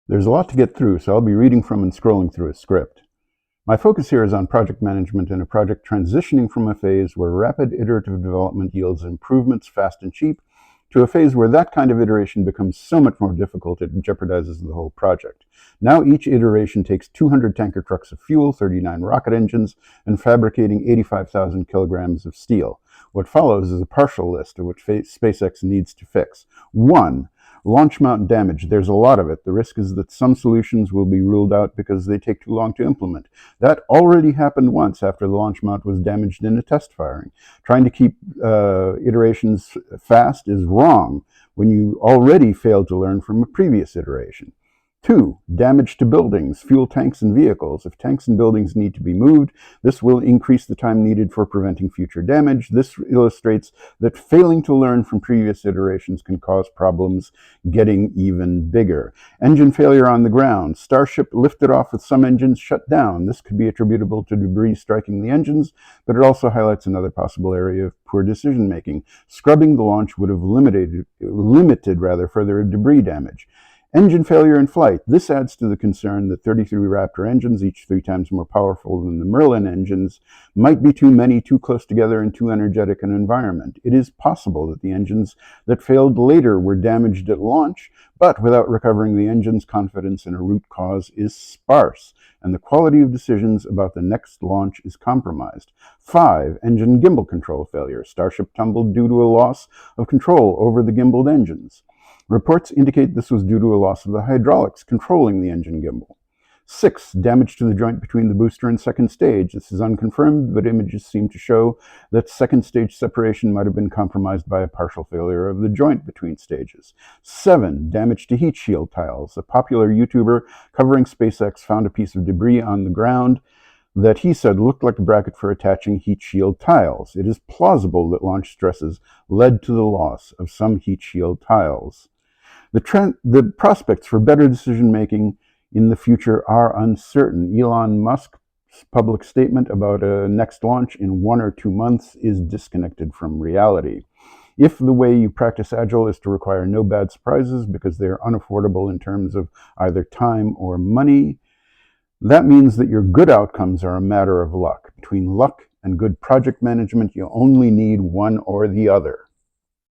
There's a lot to get through, so I'll be reading from and scrolling through a script. My focus here is on project management in a project transitioning from a phase where rapid iterative development yields improvements fast and cheap to a phase where that kind of iteration becomes so much more difficult it jeopardizes the whole project. Now each iteration takes 200 tanker trucks of fuel, 39 rocket engines, and fabricating 85,000 kilograms of steel. What follows is a partial list of which SpaceX needs to fix. 1. Launch mount damage. There's a lot of it. The risk is that some solutions will be ruled out because they take too long to implement. That already happened once after the launch mount was damaged in a test firing. Trying to keep iterations fast is wrong when you already failed to learn from a previous iteration. 2. Damage to buildings, fuel tanks, and vehicles. If tanks and buildings need to be moved, this will increase the time needed for preventing future damage. This illustrates that failing to learn from previous iterations can cause problems getting even bigger. Engine failure on the ground. Starship lifted off with some engines shut down. This could be attributable to debris striking the engines, but it also highlights another possible area of poor decision making. Scrubbing the launch would have limited further debris damage. Engine failure in flight. This adds to the concern that 33 Raptor engines, each 3 times more powerful than the Merlin engines, might be too many, too close together, and too energetic an environment. It is possible that the engines that failed later were damaged at launch, but without recovering the engines, confidence in a root cause is sparse, and the quality of decisions about the next launch is compromised. 5. Engine gimbal control failure. Starship tumbled due to a loss of control over the gimbaled engines. Reports indicate this was due to a loss of the hydraulics controlling the engine gimbal. 6. Damage to the joint between the booster and second stage. This is unconfirmed, but images seem to show that second stage separation might have been compromised by a partial failure of the joint between stages. 7. Damage to heat shield tiles. A popular YouTuber covering SpaceX found a piece of debris on the ground that he said looked like a bracket for attaching heat shield tiles. It is plausible that launch stresses led to the loss of some heat shield tiles. The prospects for better decision-making in the future are uncertain. Elon Musk's public statement about a next launch in 1 or 2 months is disconnected from reality. If the way you practice Agile is to require no bad surprises because they are unaffordable in terms of either time or money, that means that your good outcomes are a matter of luck. Between luck and good project management, you only need one or the other.